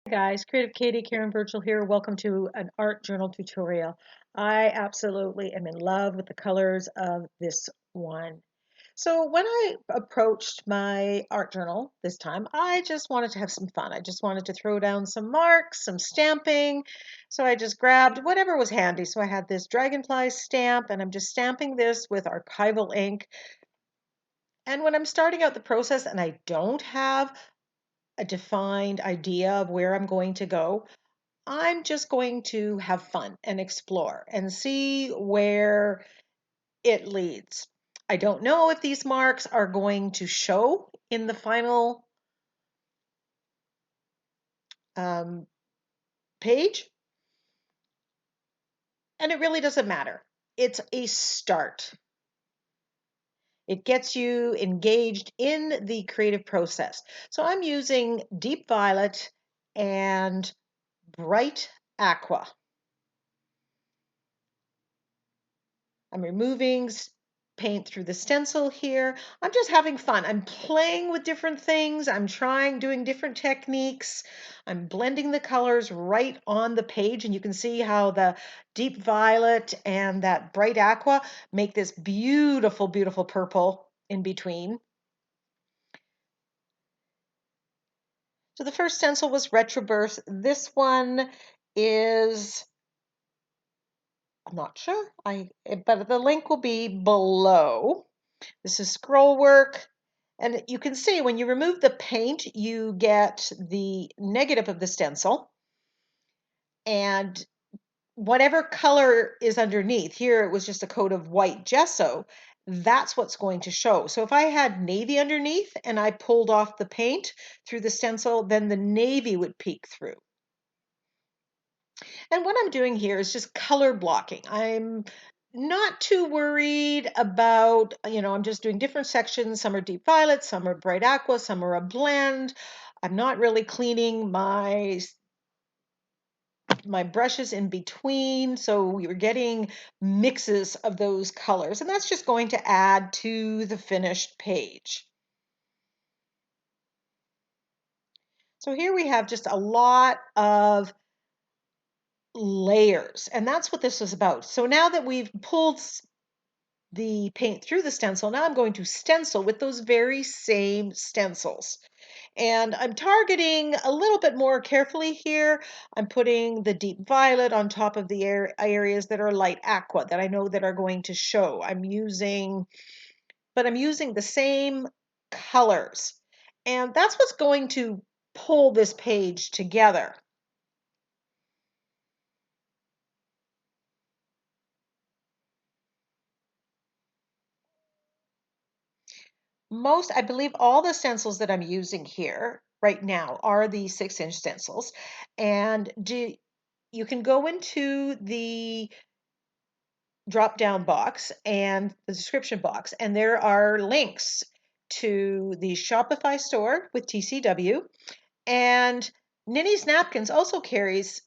Guys, Creative Katie, Karen Burchill here. Welcome to an art journal tutorial. I absolutely am in love with the colors of this one. So when I approached my art journal this time, I just wanted to have some fun. I just wanted to throw down some marks, some stamping. So I just grabbed whatever was handy. So I had this dragonfly stamp and I'm just stamping this with archival ink. And when I'm starting out the process and I don't have a defined idea of where I'm going to go, I'm just going to have fun and explore and see where it leads. I don't know if these marks are going to show in the final um, page, and it really doesn't matter. It's a start. It gets you engaged in the creative process. So I'm using deep violet and bright aqua. I'm removing paint through the stencil here. I'm just having fun. I'm playing with different things. I'm doing different techniques. I'm blending the colors right on the page, and you can see how the deep violet and that bright aqua make this beautiful, beautiful purple in between. So the first stencil was Retrobirth. This one is, I'm not sure, but the link will be below. This is scroll work. And you can see when you remove the paint, you get the negative of the stencil. And whatever color is underneath, here it was just a coat of white gesso, that's what's going to show. So if I had navy underneath and I pulled off the paint through the stencil, then the navy would peek through. And what I'm doing here is just color blocking. I'm not too worried about, I'm just doing different sections. Some are deep violet, some are bright aqua, some are a blend. I'm not really cleaning my brushes in between, so we were getting mixes of those colors, and that's just going to add to the finished page. So here we have just a lot of layers, and that's what this is about. So now that we've pulled the paint through the stencil, now I'm going to stencil with those very same stencils. And I'm targeting a little bit more carefully here. I'm putting the deep violet on top of the areas that are light aqua that I know that are going to show. I'm using the same colors. And that's what's going to pull this page together. I believe all the stencils that I'm using here right now are the 6-inch stencils. And you can go into the drop down box and the description box, and there are links to the Shopify store with TCW. And Ninny's Napkins also carries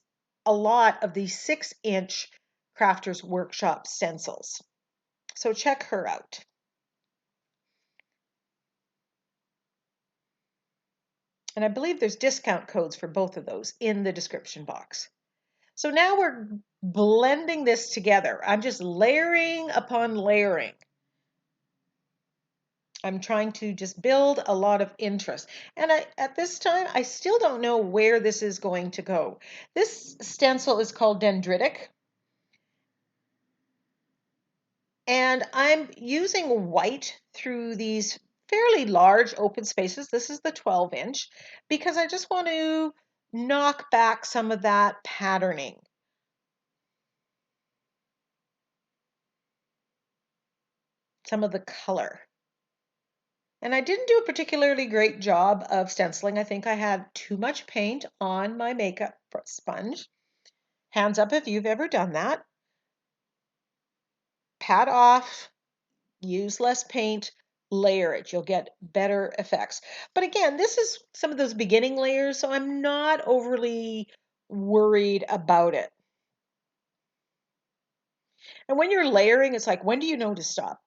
a lot of the 6-inch Crafters Workshop stencils. So check her out. And I believe there's discount codes for both of those in the description box. So now we're blending this together. I'm just layering upon layering. I'm trying to just build a lot of interest. And at this time, I still don't know where this is going to go. This stencil is called Dendritic. And I'm using white through these fairly large open spaces. This is the 12-inch because I just want to knock back some of that patterning. Some of the color. And I didn't do a particularly great job of stenciling. I think I had too much paint on my makeup sponge. Hands up if you've ever done that. Pat off, use less paint, layer it. You'll get better effects. But again, this is some of those beginning layers, so I'm not overly worried about it. And when you're layering, it's like, when do you know to stop?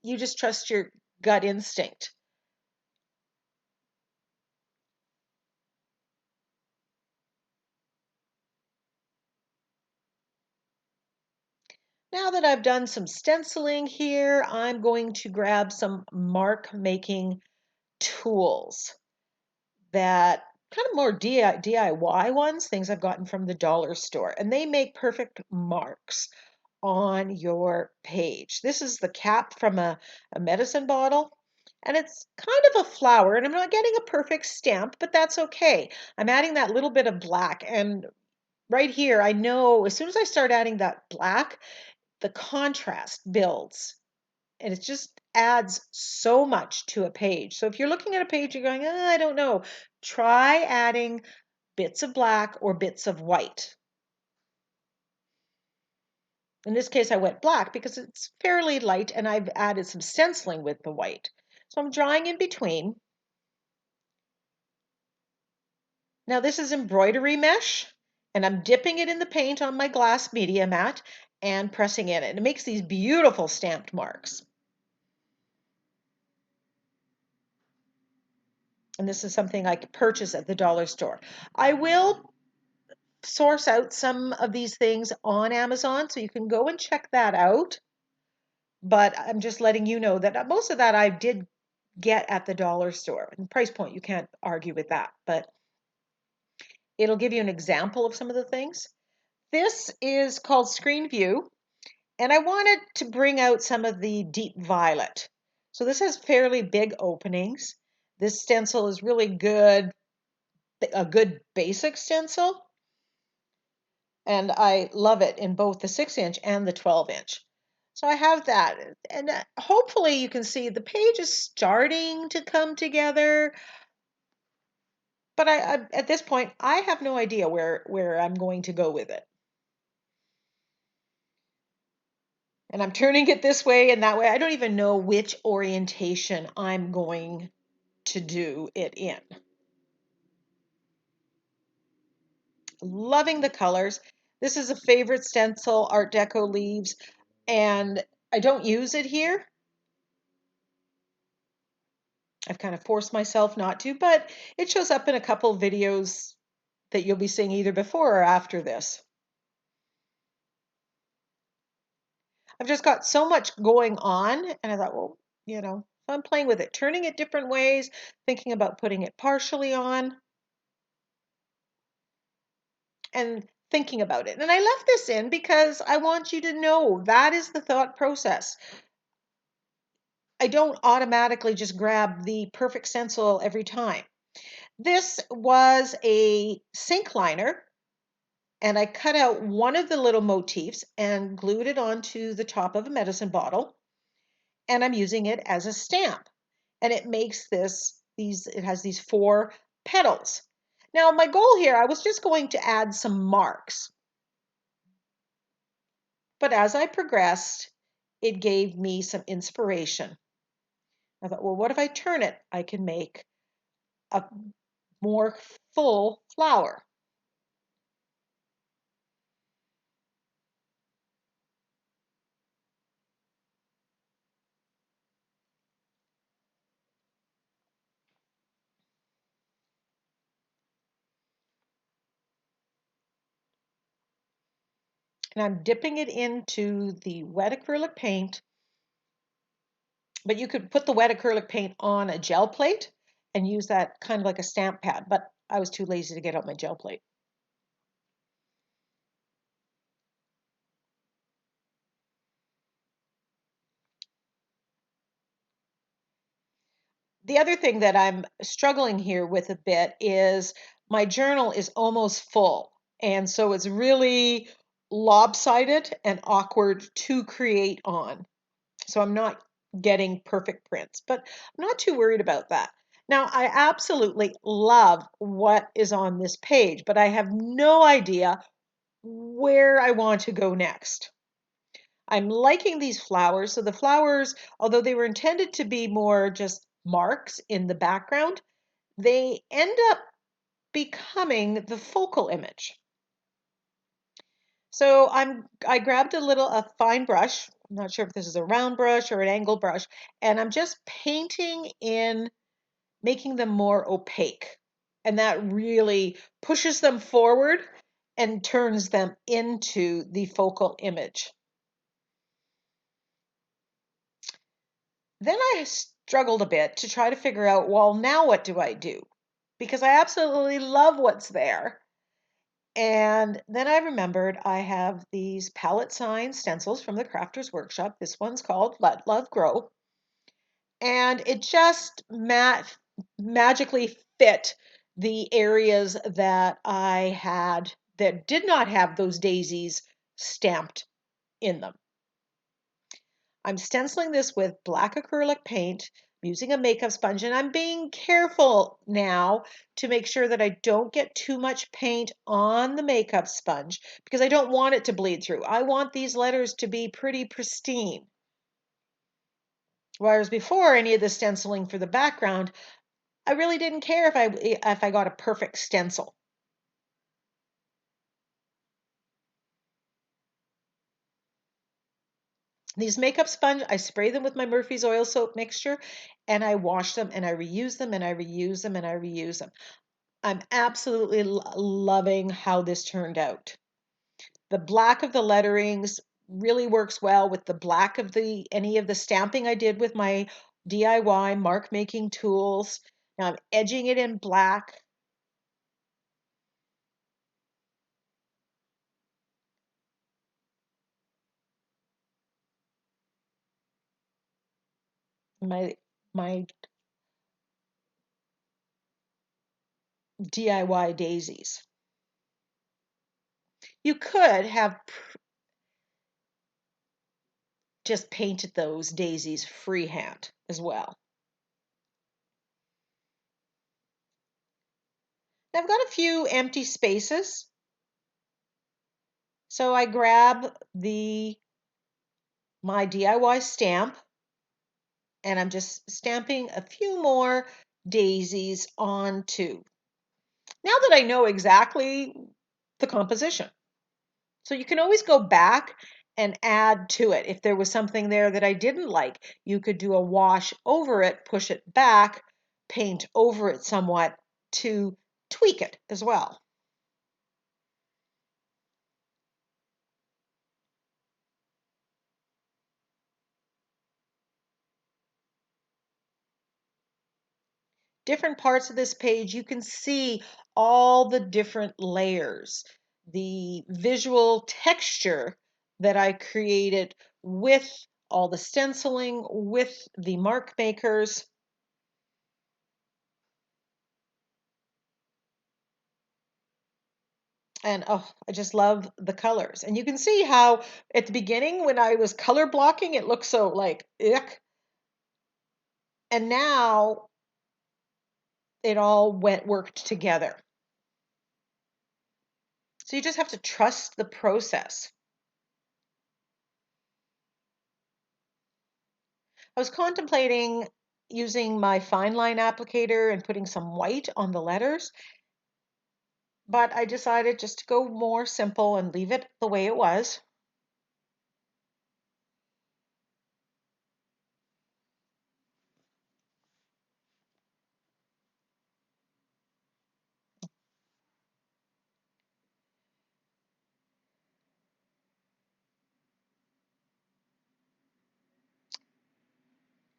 You just trust your gut instinct. Now that I've done some stenciling here, I'm going to grab some mark making tools that kind of more DIY ones, things I've gotten from the dollar store, and they make perfect marks on your page. This is the cap from a medicine bottle, and it's kind of a flower, and I'm not getting a perfect stamp, but that's okay. I'm adding that little bit of black, and right here, I know as soon as I start adding that black, the contrast builds and it just adds so much to a page. So if you're looking at a page, you're going, I don't know, try adding bits of black or bits of white. In this case, I went black because it's fairly light and I've added some stenciling with the white. So I'm drawing in between. Now this is embroidery mesh and I'm dipping it in the paint on my glass media mat and pressing in it. It makes these beautiful stamped marks. And this is something I could purchase at the dollar store. I will source out some of these things on Amazon, so you can go and check that out. But I'm just letting you know that most of that I did get at the dollar store. And price point, you can't argue with that, but it'll give you an example of some of the things. This is called Screen View, and I wanted to bring out some of the deep violet. So this has fairly big openings. This stencil is really good, a good basic stencil. And I love it in both the 6-inch and the 12-inch. So I have that, and hopefully you can see the page is starting to come together, but at this point, I have no idea where I'm going to go with it. And I'm turning it this way and that way. I don't even know which orientation I'm going to do it in. Loving the colors. This is a favorite stencil, Art Deco Leaves, and I don't use it here. I've kind of forced myself not to, but it shows up in a couple videos that you'll be seeing either before or after this. I've just got so much going on, and I thought, well, so I'm playing with it, turning it different ways, thinking about putting it partially on, and thinking about it. And I left this in because I want you to know that is the thought process. I don't automatically just grab the perfect stencil every time. This was a sink liner, and I cut out one of the little motifs and glued it onto the top of a medicine bottle, and I'm using it as a stamp. And it makes it has these 4 petals. Now, my goal here, I was just going to add some marks. But as I progressed, it gave me some inspiration. I thought, well, what if I turn it? I can make a more full flower. And I'm dipping it into the wet acrylic paint, but you could put the wet acrylic paint on a gel plate and use that kind of like a stamp pad, but I was too lazy to get out my gel plate. The other thing that I'm struggling here with a bit is my journal is almost full, and so it's really lopsided and awkward to create on. So I'm not getting perfect prints, but I'm not too worried about that. Now, I absolutely love what is on this page, but I have no idea where I want to go next. I'm liking these flowers. So the flowers, although they were intended to be more just marks in the background, they end up becoming the focal image. So I grabbed a fine brush. I'm not sure if this is a round brush or an angle brush, and I'm just painting in, making them more opaque. And that really pushes them forward and turns them into the focal image. Then I struggled a bit to try to figure out, well, now what do I do? Because I absolutely love what's there. And then I remembered I have these palette sign stencils from the Crafter's Workshop. This one's called Let Love Grow. And it just magically fit the areas that I had that did not have those daisies stamped in them. I'm stenciling this with black acrylic paint, using a makeup sponge, and I'm being careful now to make sure that I don't get too much paint on the makeup sponge because I don't want it to bleed through. I want these letters to be pretty pristine. Whereas before any of the stenciling for the background, I really didn't care if I got a perfect stencil. These makeup sponge, I spray them with my Murphy's oil soap mixture and I wash them and I reuse them and I reuse them and I reuse them. I'm absolutely loving how this turned out. The black of the letterings really works well with the black of any of the stamping I did with my DIY mark making tools. Now I'm edging it in black. My DIY daisies. You could have just painted those daisies freehand as well. I've got a few empty spaces. So I grab my DIY stamp and I'm just stamping a few more daisies onto. Now that I know exactly the composition. So you can always go back and add to it. If there was something there that I didn't like, you could do a wash over it, push it back, paint over it somewhat to tweak it as well. Different parts of this page, you can see all the different layers, the visual texture that I created with all the stenciling, with the mark makers. And oh, I just love the colors. And you can see how at the beginning when I was color blocking, it looked so like, ick. And now it all worked together. So you just have to trust the process. I was contemplating using my fine line applicator and putting some white on the letters, but I decided just to go more simple and leave it the way it was.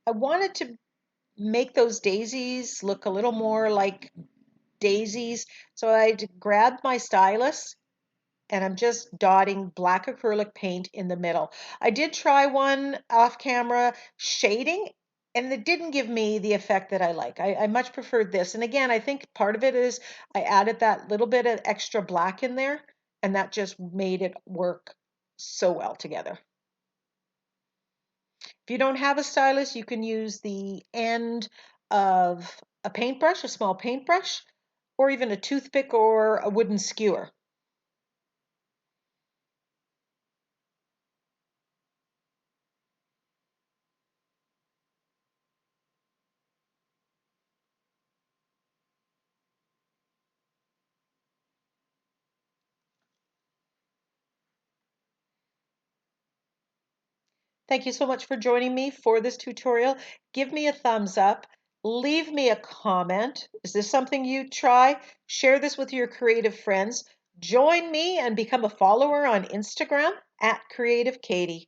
I wanted to make those daisies look a little more like daisies, so I grabbed my stylus and I'm just dotting black acrylic paint in the middle. I did try one off camera shading and it didn't give me the effect that I like. I much preferred this. And again, I think part of it is I added that little bit of extra black in there and that just made it work so well together. If you don't have a stylus, you can use the end of a paintbrush, a small paintbrush, or even a toothpick or a wooden skewer. Thank you so much for joining me for this tutorial. Give me a thumbs up. Leave me a comment. Is this something you try? Share this with your creative friends. Join me and become a follower on Instagram at Creative Katie.